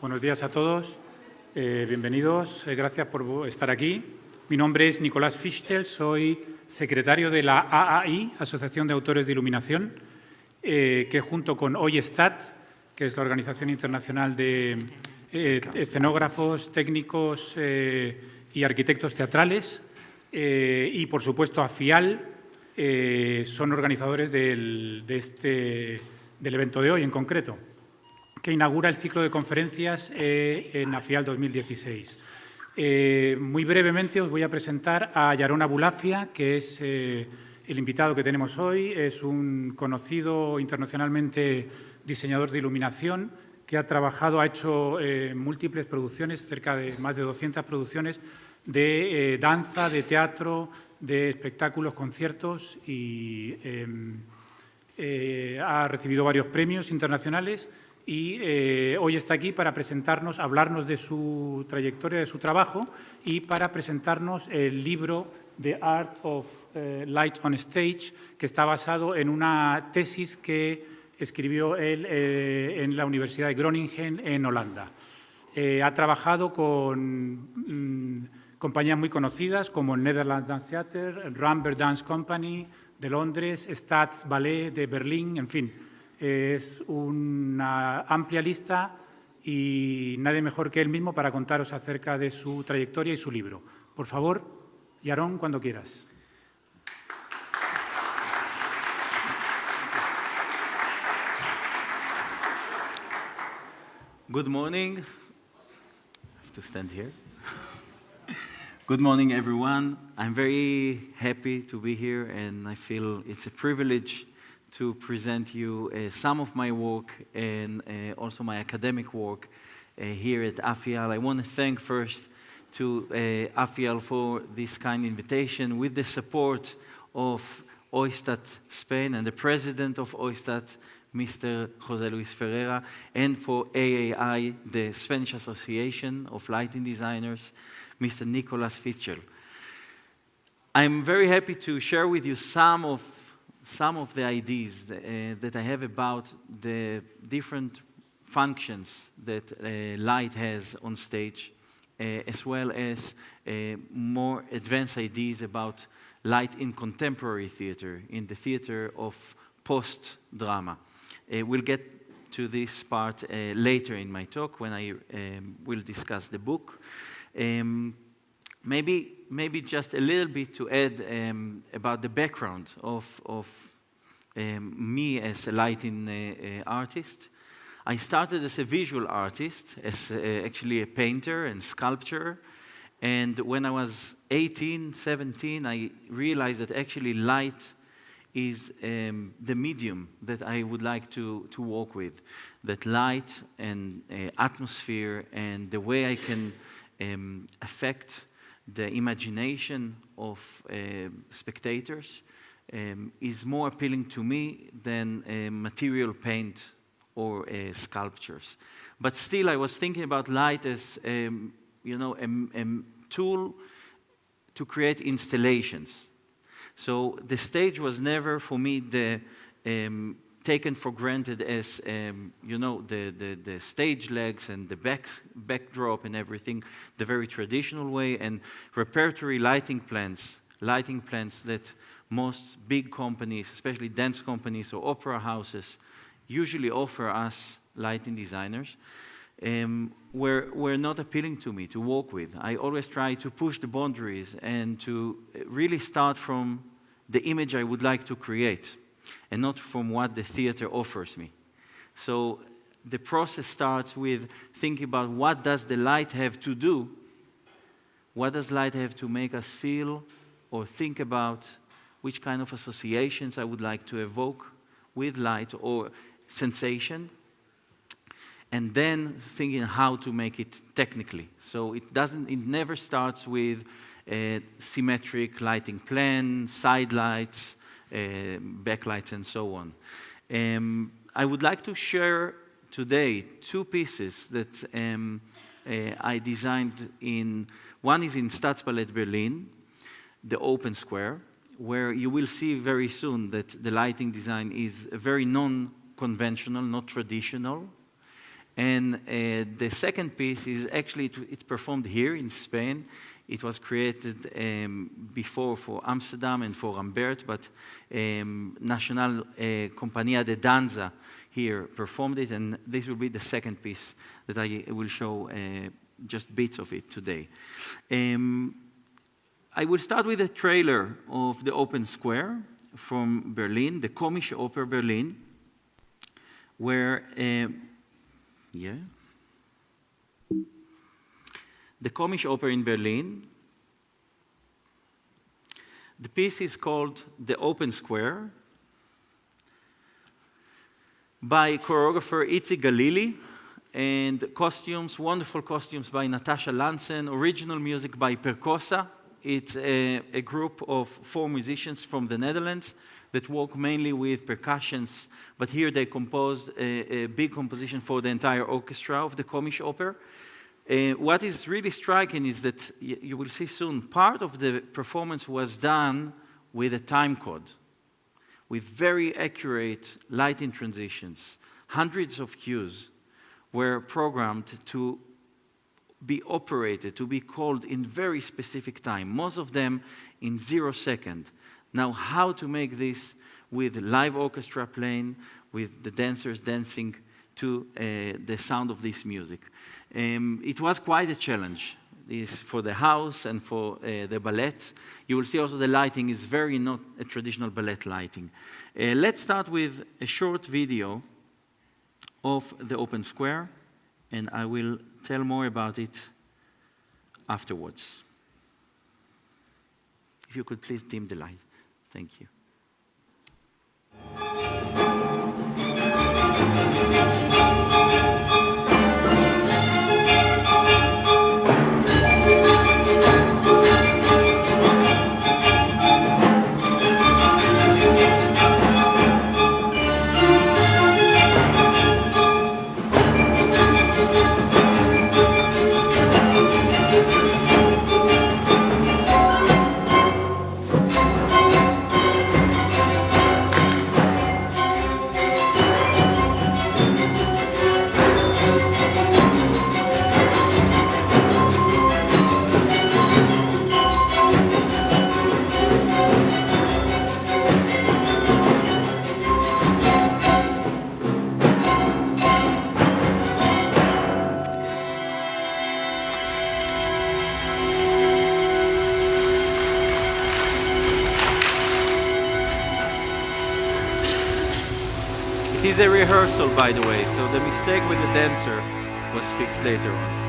Buenos días a todos, bienvenidos, gracias por estar aquí. Mi nombre es Nicolás Fichtel, soy secretario de la AAI, Asociación de Autores de Iluminación, que junto con OISTAT, que es la Organización Internacional de Escenógrafos, Técnicos y Arquitectos Teatrales, y por supuesto AFIAL, son organizadores del evento de hoy en concreto, que inaugura el ciclo de conferencias en AFIAL 2016. Muy brevemente os voy a presentar a Yaron Abulafia, que es el invitado que tenemos hoy. Es un conocido internacionalmente diseñador de iluminación que ha trabajado, ha hecho múltiples producciones, cerca de más de 200 producciones de danza, de teatro, de espectáculos, conciertos y ha recibido varios premios internacionales. Y hoy está aquí para presentarnos, hablarnos de su trayectoria, de su trabajo y para presentarnos el libro The Art of Light on Stage, que está basado en una tesis que escribió él en la Universidad de Groningen, en Holanda. Ha trabajado con compañías muy conocidas como el Netherlands Dance Theater, el Rambert Dance Company de Londres, Staats Ballet de Berlín, en fin. Es una amplia lista y nadie mejor que él mismo para contaros acerca de su trayectoria y su libro. Por favor, Yaron, cuando quieras. Good morning. I have to stand here. Good morning, everyone. I'm very happy to be here, and I feel it's a privilege to present you some of my work and also my academic work here at AFIAL. I want to thank first to AFIAL for this kind invitation with the support of OISTAT Spain and the president of OISTAT, Mr. José Luis Ferreira, and for AAI, the Spanish Association of Lighting Designers, Mr. Nicolás Fichtel. I'm very happy to share with you some of the ideas that I have about the different functions that light has on stage, as well as more advanced ideas about light in contemporary theater, in the theater of post-drama. We'll get to this part later in my talk when I will discuss the book. Maybe just a little bit to add about the background of me as a lighting artist. I started as a visual artist, as actually a painter and sculptor. And when I was 18, 17, I realized that actually light is the medium that I would like to work with. That light and atmosphere and the way I can affect the imagination of spectators is more appealing to me than material paint or sculptures. But still, I was thinking about light as a tool to create installations. So the stage was never for me taken for granted as the stage legs and the backdrop and everything, the very traditional way, and repertory lighting plans that most big companies, especially dance companies or opera houses, usually offer us lighting designers, were not appealing to me to work with. I always try to push the boundaries and to really start from the image I would like to create, and not from what the theater offers me. So the process starts with thinking about what does the light have to do, what does light have to make us feel or think about, which kind of associations I would like to evoke with light or sensation, and then thinking how to make it technically. So it never starts with a symmetric lighting plan, side lights, backlights, and so on. I would like to share today two pieces that I designed one is in Staatsballett Berlin, the open square, where you will see very soon that the lighting design is very non-conventional, not traditional, And the second piece is actually, it's performed here in Spain. It was created before for Amsterdam and for Rambert, but Nacional Compañía de Danza here performed it, and this will be the second piece that I will show just bits of it today. I will start with a trailer of the Open Square from Berlin, the Komische Oper Berlin, where, the Komische Oper in Berlin. The piece is called The Open Square by choreographer Itzi Galili, and costumes, wonderful costumes by Natasha Lansen, original music by Percosa. It's a group of 4 musicians from the Netherlands that work mainly with percussions, but here they composed a big composition for the entire orchestra of the Komische Oper. What is really striking is that, you will see soon, part of the performance was done with a time code, with very accurate lighting transitions. Hundreds of cues were programmed to be operated, to be called in very specific time, most of them in 0 seconds. Now, how to make this with live orchestra playing, with the dancers dancing to the sound of this music? It was quite a challenge. This for the house and for the ballet. You will see also the lighting is very not a traditional ballet lighting. Let's start with a short video of the Open Square, and I will tell more about it afterwards. If you could please dim the light. Thank you. It is a rehearsal, by the way, so the mistake with the dancer was fixed later on.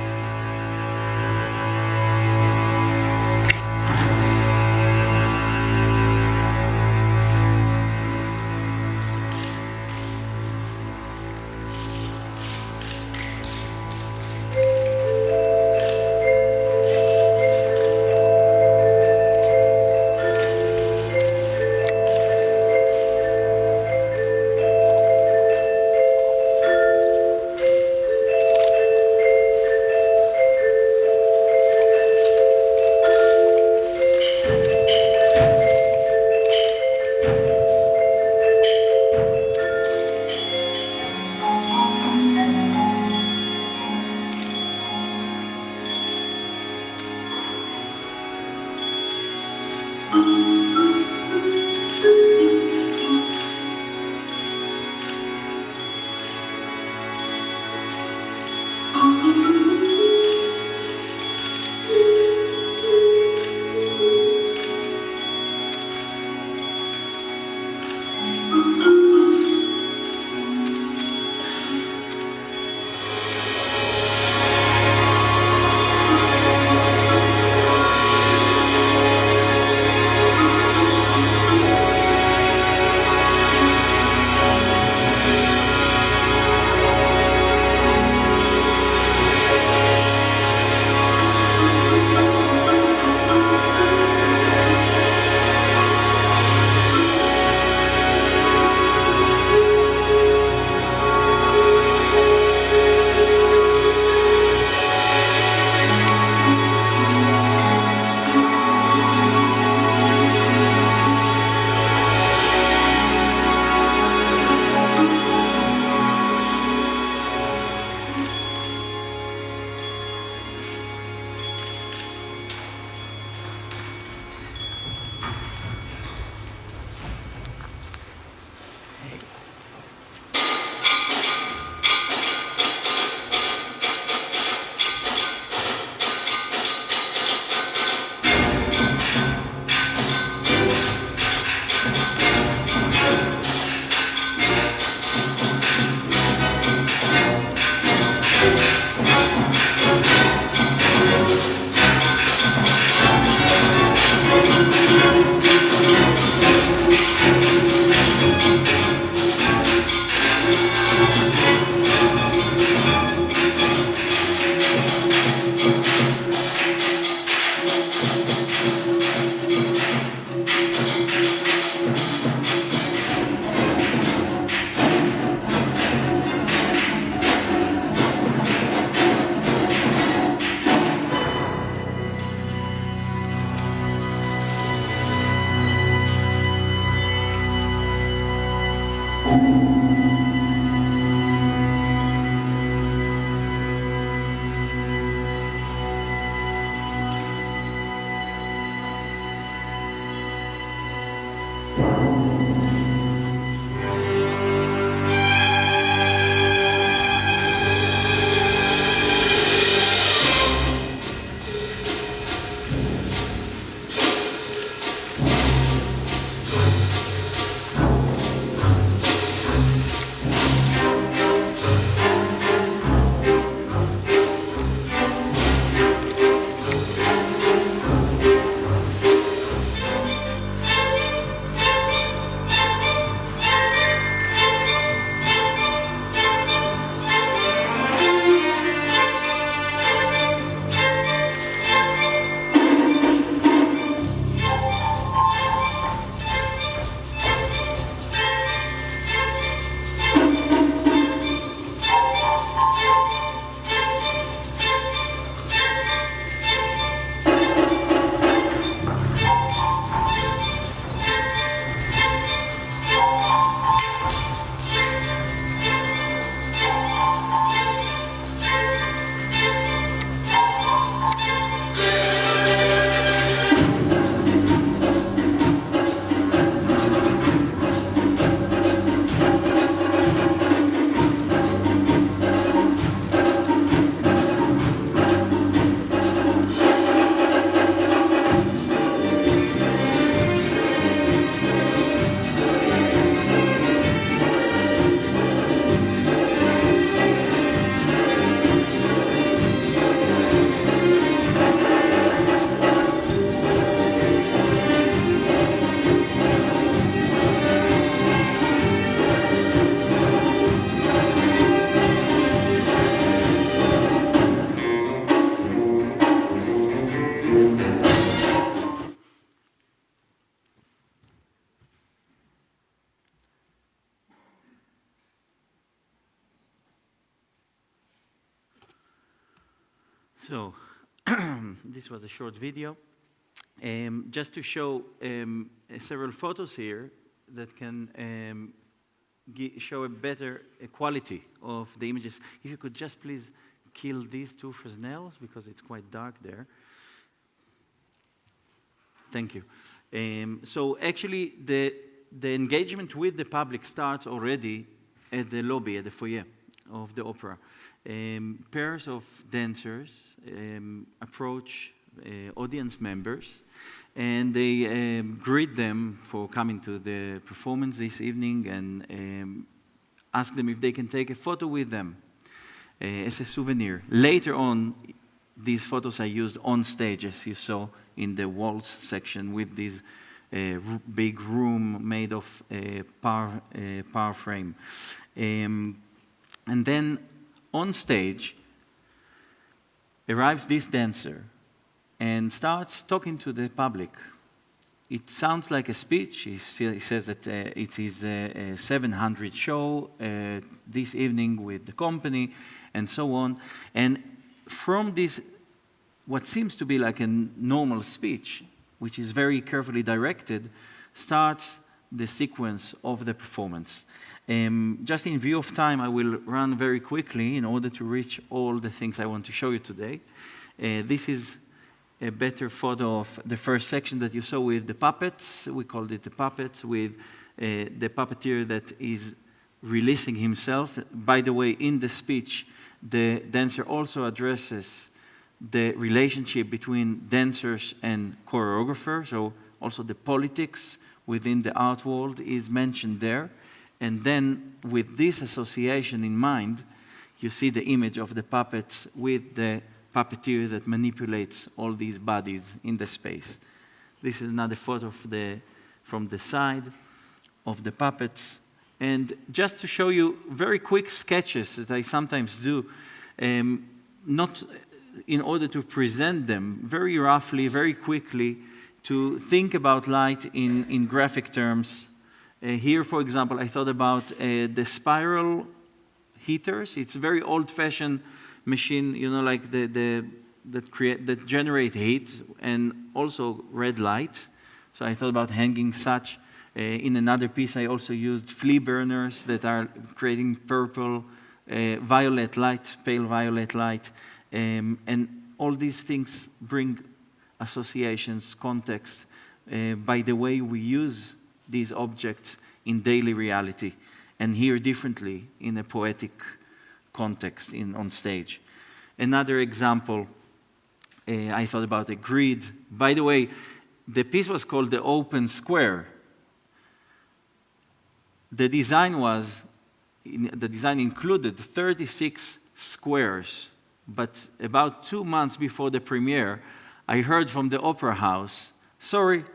So, this was a short video. Just to show several photos here that can show a better quality of the images. If you could just please kill these two Fresnels, because it's quite dark there. Thank you. So actually, the engagement with the public starts already at the lobby, at the foyer of the opera. Pairs of dancers approach audience members, and they greet them for coming to the performance this evening, and ask them if they can take a photo with them as a souvenir. Later on, these photos are used on stage, as you saw in the waltz section, with this big room made of power frame. And then on stage arrives this dancer and starts talking to the public. It sounds like a speech. He says that it is a 700 show this evening with the company, and so on. And from this, what seems to be like a normal speech, which is very carefully directed, starts the sequence of the performance. Just in view of time, I will run very quickly in order to reach all the things I want to show you today. This is a better photo of the first section that you saw with the puppets. We called it the puppets, with the puppeteer that is releasing himself. By the way, in the speech, the dancer also addresses the relationship between dancers and choreographers, so also the politics within the art world is mentioned there. And then with this association in mind, you see the image of the puppets with the puppeteer that manipulates all these bodies in the space. This is another photo from the side of the puppets. And just to show you very quick sketches that I sometimes do, not in order to present them, very roughly, very quickly, to think about light in graphic terms. Here, for example, I thought about the spiral heaters. It's a very old-fashioned machine, you know, like that generate heat and also red light. So I thought about hanging such. In another piece, I also used flea burners that are creating purple, violet light, pale violet light. And all these things bring associations, context, by the way we use these objects in daily reality and hear differently in a poetic context on stage. Another example, I thought about a grid. By the way, the piece was called the Open Square. The design included 36 squares, but about 2 months before the premiere, I heard from the opera house, sorry,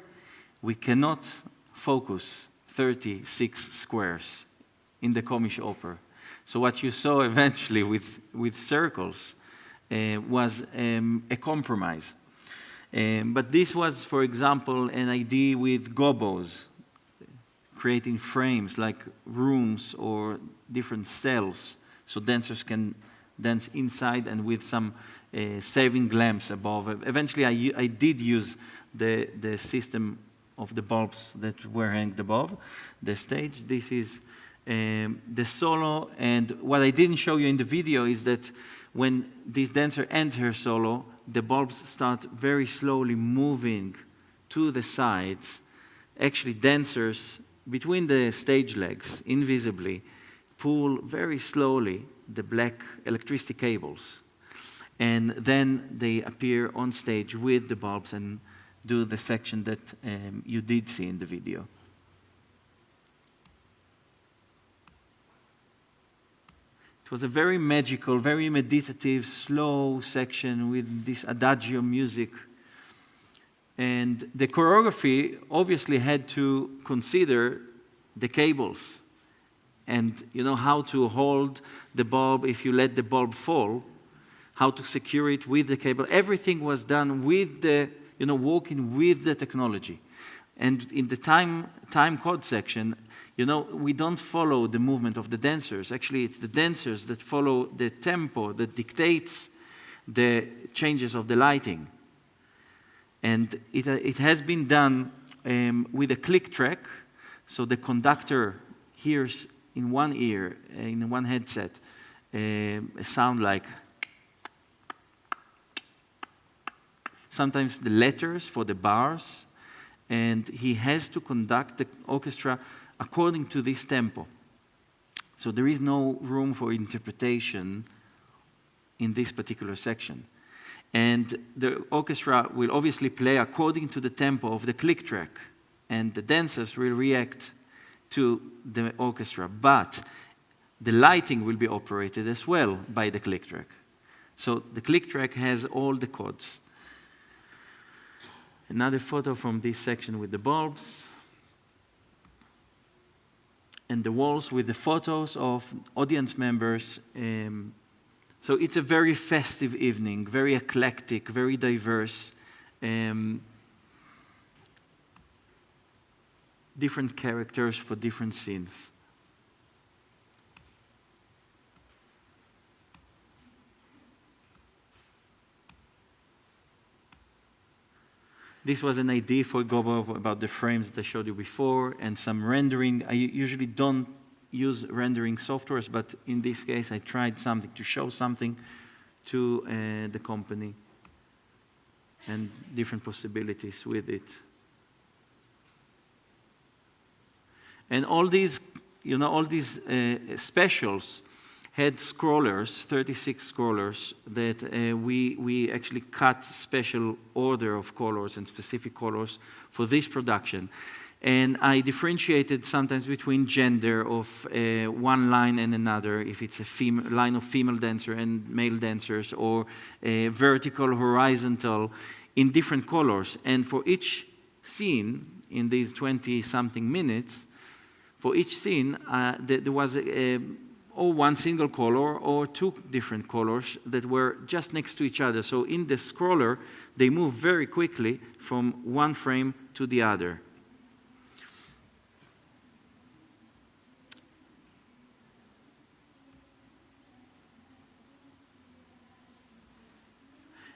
we cannot focus 36 squares in the Komische Oper. So what you saw eventually with circles was a compromise. But this was, for example, an idea with gobos, creating frames like rooms or different cells so dancers can dance inside and with some saving lamps above. Eventually, I did use the system of the bulbs that were hanged above the stage. This is the solo, and what I didn't show you in the video is that when this dancer ends her solo, the bulbs start very slowly moving to the sides. Actually, dancers, between the stage legs, invisibly, pull very slowly the black electricity cables. And then they appear on stage with the bulbs and do the section that you did see in the video. It was a very magical, very meditative, slow section with this adagio music. And the choreography obviously had to consider the cables and how to hold the bulb if you let the bulb fall, how to secure it with the cable. Everything was done with the, working with the technology. And in the time code section, we don't follow the movement of the dancers. Actually, it's the dancers that follow the tempo that dictates the changes of the lighting. And it has been done with a click track, so the conductor hears in one ear, in one headset, a sound like sometimes the letters for the bars, and he has to conduct the orchestra according to this tempo. So there is no room for interpretation in this particular section. And the orchestra will obviously play according to the tempo of the click track, and the dancers will react to the orchestra. But the lighting will be operated as well by the click track. So the click track has all the codes. Another photo from this section with the bulbs. And the walls with the photos of audience members. So it's a very festive evening, very eclectic, very diverse. Different characters for different scenes. This was an idea for Gobo about the frames that I showed you before and some rendering. I usually don't use rendering softwares, but in this case I tried something to show something to the company and different possibilities with it. And all these, all these specials had scrollers, 36 scrollers, that we actually cut special order of colors and specific colors for this production. And I differentiated sometimes between gender of one line and another, if it's a line of female dancer and male dancers, or vertical, horizontal, in different colors. And for each scene, in these 20-something minutes, for each scene, there was or one single color or two different colors that were just next to each other. So in the scroller, they move very quickly from one frame to the other.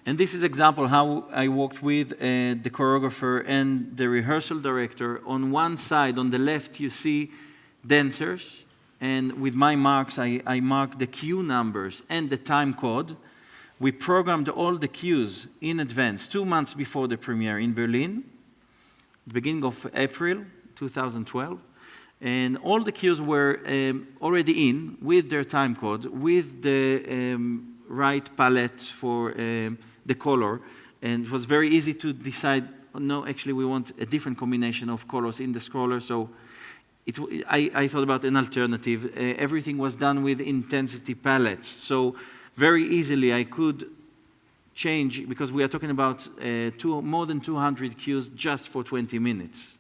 And this is example how I worked with the choreographer and the rehearsal director. On one side, on the left, you see dancers. And with my marks, I marked the cue numbers and the time code. We programmed all the cues in advance, 2 months before the premiere in Berlin, beginning of April 2012. And all the cues were already in with their time code, with the right palette for the color. And it was very easy to decide, oh, no, actually we want a different combination of colors in the scroller. So I thought about an alternative. Everything was done with intensity palettes. So very easily I could change, because we are talking about more than 200 cues just for 20 minutes.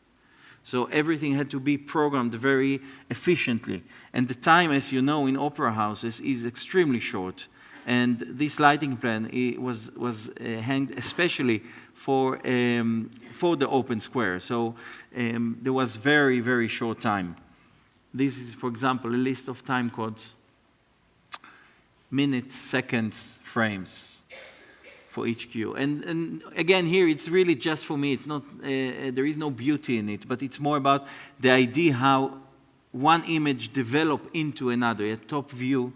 So everything had to be programmed very efficiently. And the time, as you know, in opera houses is extremely short. And this lighting plan was hanged especially for the open square. So there was very, very short time. This is, for example, a list of time codes, minutes, seconds, frames for each cue. And again, here it's really just for me. It's not, there is no beauty in it, but it's more about the idea how one image developed into another, a top view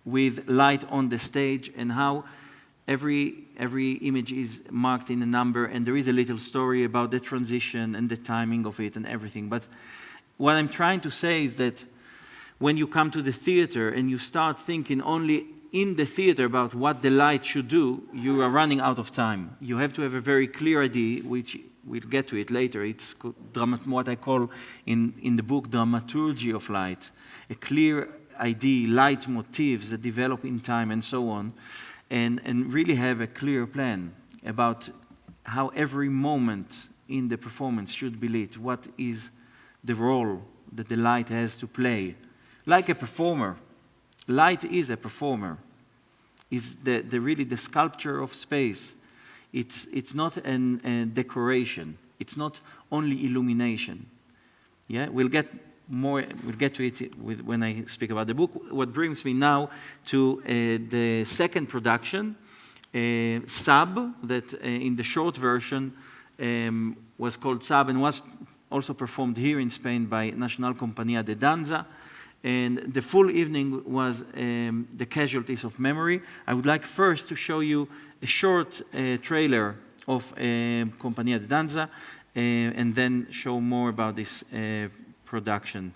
with light on the stage, and how every image is marked in a number, and there is a little story about the transition and the timing of it and everything. But what I'm trying to say is that when you come to the theater and you start thinking only in the theater about what the light should do, you are running out of time. You have to have a very clear idea, which we'll get to it later. It's what I call in the book dramaturgy of light, a clear idea, light motifs that develop in time and so on, and really have a clear plan about how every moment in the performance should be lit, what is the role that the light has to play. Like a performer, light is a performer, is really the sculpture of space. It's not a decoration, it's not only illumination. Yeah, we'll get to it when I speak about the book. What brings me now to the second production, Sab, that in the short version was called Sab and was also performed here in Spain by Nacional Compañía de Danza. And the full evening was the Casualties of Memory. I would like first to show you a short trailer of Compañía de Danza, and then show more about this production.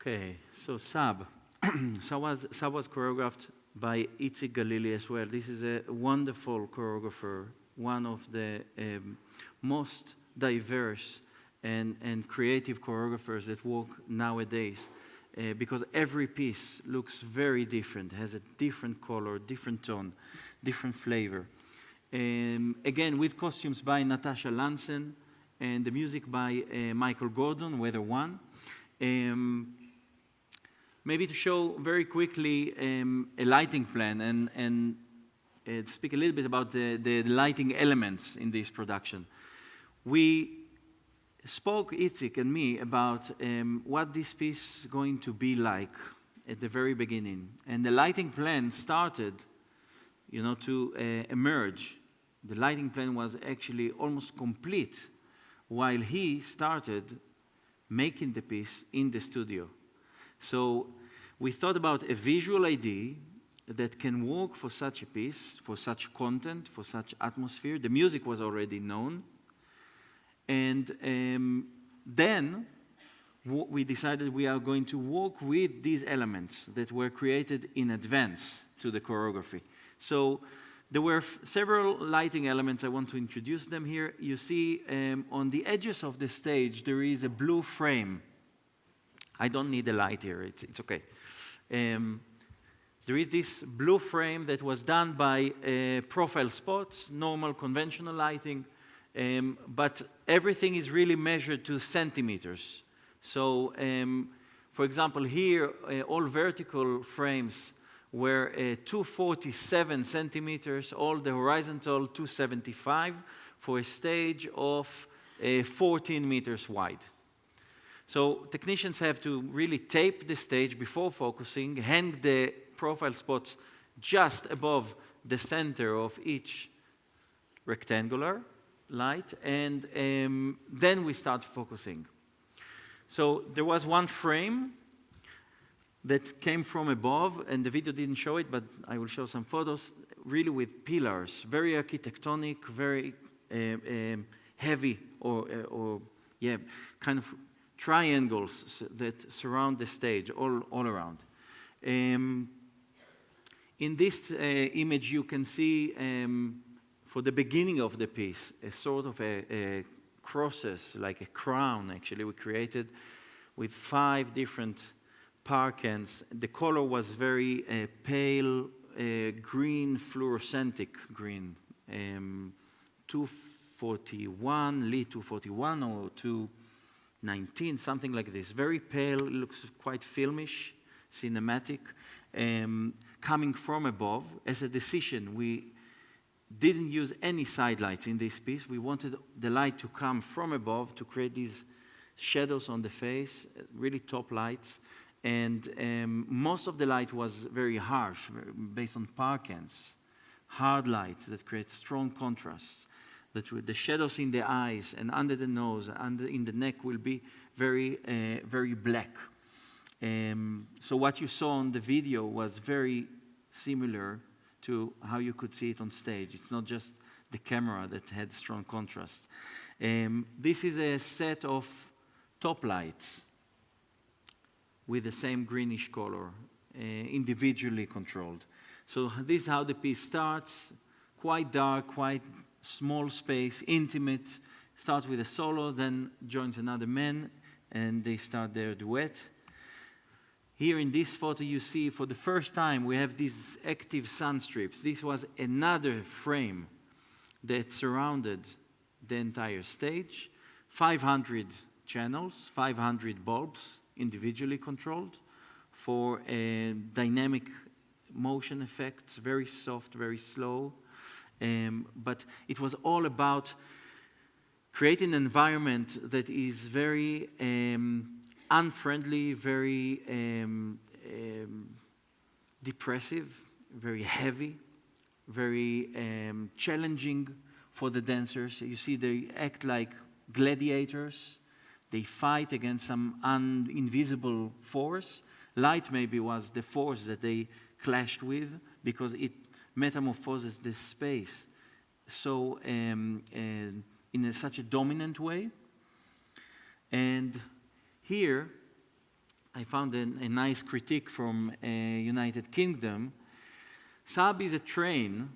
Okay, so Sab. Sab was choreographed by Itzik Galili as well. This is a wonderful choreographer, one of the most diverse and creative choreographers that work nowadays, because every piece looks very different, has a different color, different tone, different flavor. Again, with costumes by Natasha Lansen and the music by Michael Gordon, Weather One. Maybe to show very quickly a lighting plan and speak a little bit about the lighting elements in this production. We spoke, Itzik and me, about what this piece is going to be like at the very beginning. And the lighting plan started, to emerge. The lighting plan was actually almost complete while he started making the piece in the studio. So we thought about a visual idea that can work for such a piece, for such content, for such atmosphere. The music was already known. And then we decided we are going to work with these elements that were created in advance to the choreography. So there were several lighting elements. I want to introduce them here. You see on the edges of the stage there is a blue frame. I don't need a light here, it's okay. There is this blue frame that was done by profile spots, normal conventional lighting, but everything is really measured to centimeters. So, for example, here, all vertical frames were 247 centimeters, all the horizontal 275 for a stage of 14 meters wide. So technicians have to really tape the stage before focusing, hang the profile spots just above the center of each rectangular light, and then we start focusing. So there was one frame that came from above, and the video didn't show it, but I will show some photos, really with pillars, very architectonic, very heavy, or kind of triangles that surround the stage all around. In this image, you can see for the beginning of the piece, a sort of a crosses, like a crown, actually, we created with 5 different parkans. The color was very pale green, fluorescentic green, 241, Lee 241 or 219, something like this. Very pale, it looks quite filmish, cinematic, coming from above. As a decision, we didn't use any side lights in this piece. We wanted the light to come from above to create these shadows on the face, really top lights. And most of the light was very harsh, based on parkans, hard light that creates strong contrasts. That the shadows in the eyes and under the nose, in the neck will be very, very black. So what you saw on the video was very similar to how you could see it on stage. It's not just the camera that had strong contrast. This is a set of top lights with the same greenish color, individually controlled. So this is how the piece starts, quite dark, quite small space, intimate. Starts with a solo, then joins another man, and they start their duet. Here in this photo you see for the first time we have these active sun strips. This was another frame that surrounded the entire stage. 500 channels, 500 bulbs, individually controlled for dynamic motion effects, very soft, very slow. But it was all about creating an environment that is very unfriendly, very depressive, very heavy, very challenging for the dancers. You see, they act like gladiators. They fight against some invisible force. Light maybe was the force that they clashed with because it metamorphoses this space so in such a dominant way. And here I found a nice critique from United Kingdom. Sab is a train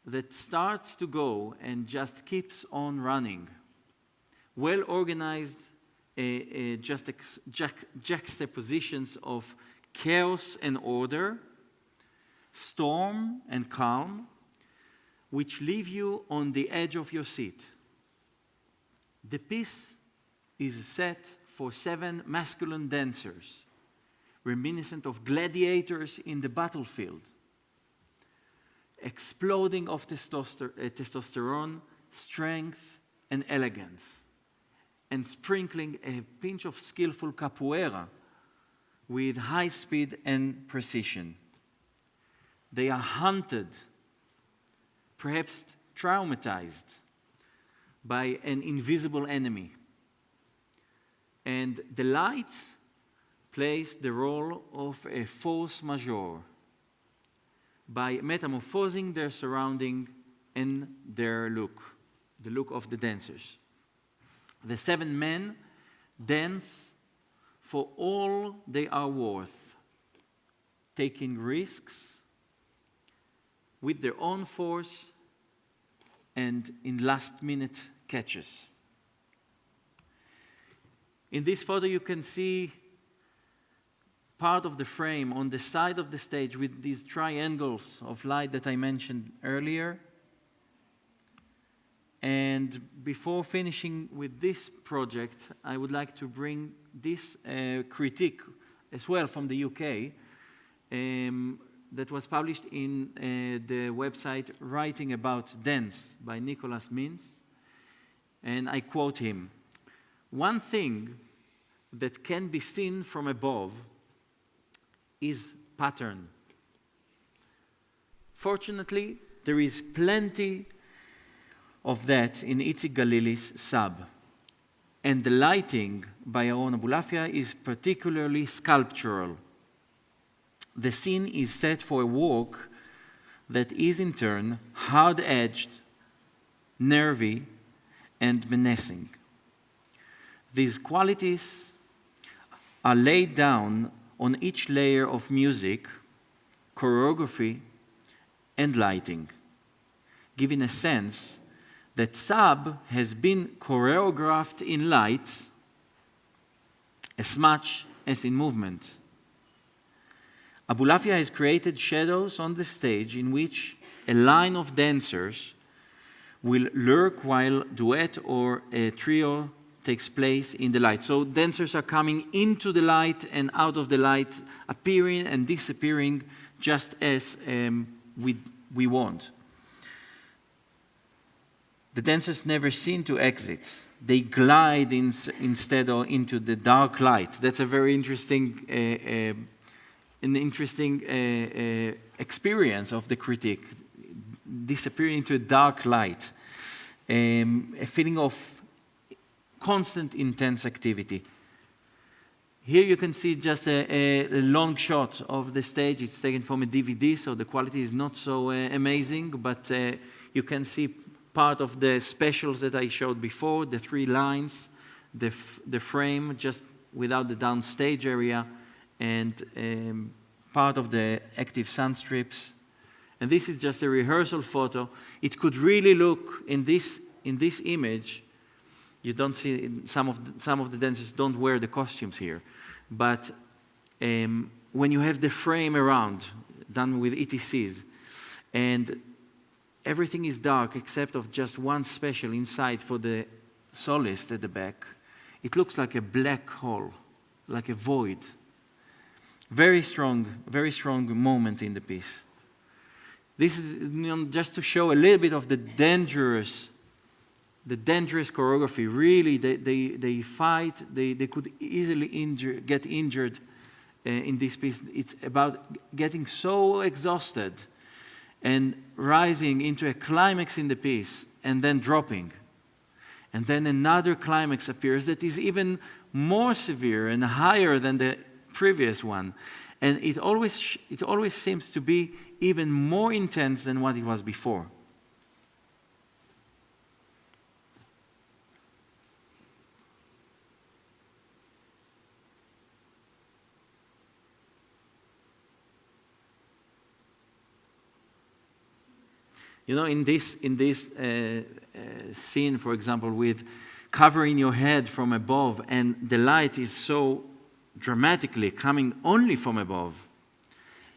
that starts to go and just keeps on running. Well organized, juxtapositions of chaos and order, storm and calm, which leave you on the edge of your seat. The piece is set for 7 masculine dancers, reminiscent of gladiators in the battlefield, exploding of testosterone, strength, and elegance, and sprinkling a pinch of skillful capoeira with high speed and precision. They are hunted, perhaps traumatized, by an invisible enemy. And the light plays the role of a force majeure by metamorphosing their surrounding and their look, the look of the dancers. The 7 men dance for all they are worth, taking risks with their own force and in last-minute catches. In this photo, you can see part of the frame on the side of the stage with these triangles of light that I mentioned earlier. And before finishing with this project, I would like to bring this critique as well from the UK that was published in the website Writing About Dance by Nicholas Mintz. And I quote him, "One thing that can be seen from above is pattern. Fortunately, there is plenty of that in Itzik Galili's Sab. And the lighting by our own Abulafia is particularly sculptural. The scene is set for a work that is in turn hard-edged, nervy, and menacing. These qualities are laid down on each layer of music, choreography, and lighting, giving a sense that Sab has been choreographed in light as much as in movement. Abulafia has created shadows on the stage in which a line of dancers will lurk while duet or a trio takes place in the light. So dancers are coming into the light and out of the light, appearing and disappearing just as we want. The dancers never seem to exit. They glide instead or into the dark light. That's a very interesting experience of the critique, disappearing into a dark light, a feeling of constant intense activity. Here you can see just a long shot of the stage. It's taken from a DVD, so the quality is not so amazing, but you can see part of the specials that I showed before, the 3 lines, the frame just without the downstage area, and part of the active sun strips. And this is just a rehearsal photo. It could really look in this image. You don't see some of the dancers don't wear the costumes here, but when you have the frame around done with ETCs, and everything is dark except of just one special inside for the soloist at the back, it looks like a black hole, like a void. Very strong moment in the piece. This is just to show a little bit of the dangerous choreography. Really, they fight. They could easily get injured in this piece. It's about getting so exhausted and rising into a climax in the piece and then dropping. And then another climax appears that is even more severe and higher than the previous one. And it always seems to be even more intense than what it was before. You know, in this scene, for example, with covering your head from above, and the light is so dramatically coming only from above,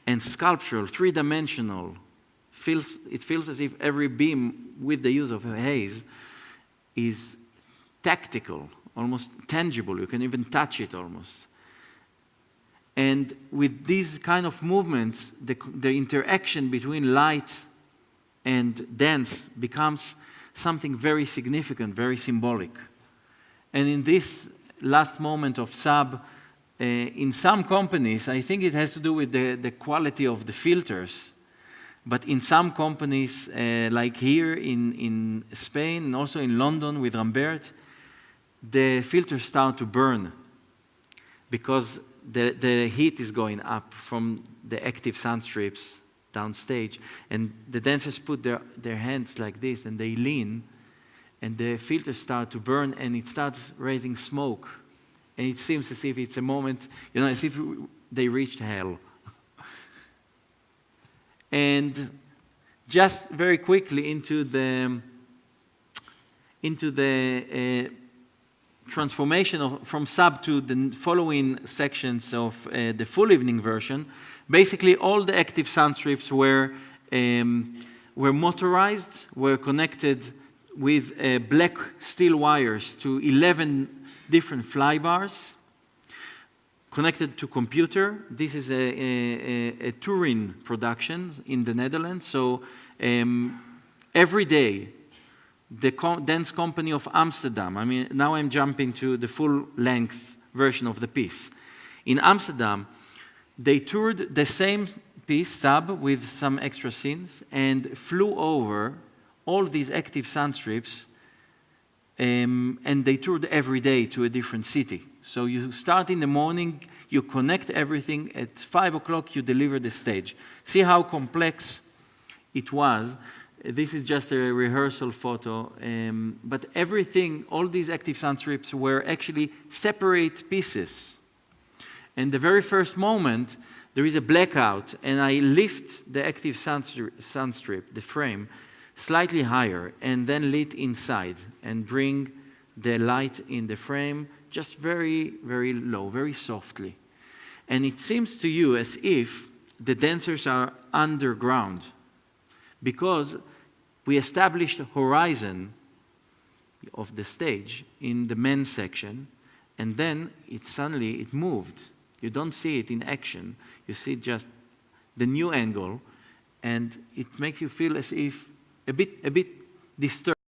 and sculptural, three-dimensional, it feels as if every beam, with the use of a haze, is tactical, almost tangible. You can even touch it almost. And with these kind of movements, the interaction between light and dance becomes something very significant, very symbolic. And in this last moment of sub, in some companies, I think it has to do with the quality of the filters. But in some companies, like here in Spain, and also in London with Rambert, the filters start to burn because the heat is going up from the active sun strips downstage. And the dancers put their hands like this, and they lean, and the filters start to burn, and it starts raising smoke. And it seems as if it's a moment, you know, as if they reached hell. And just very quickly into the transformation from sub to the following sections of the full evening version. Basically, all the active sun strips were motorized, were connected with black steel wires to 11 different fly bars, connected to computer. This is a Turin production in the Netherlands. So every day, the dance company of Amsterdam, I mean, now I'm jumping to the full-length version of the piece. In Amsterdam, they toured the same piece, sub, with some extra scenes, and flew over all these active sun strips, and they toured every day to a different city. So you start in the morning, you connect everything, at 5 o'clock you deliver the stage. See how complex it was. This is just a rehearsal photo, but everything, all these active sun strips were actually separate pieces. And the very first moment, there is a blackout, and I lift the active sun strip, the frame, slightly higher, and then lit inside, and bring the light in the frame just very, very low, very softly. And it seems to you as if the dancers are underground, because we established a horizon of the stage in the men's section, and then suddenly it moved. You don't see it in action. You see just the new angle, and it makes you feel as if a bit disturbed.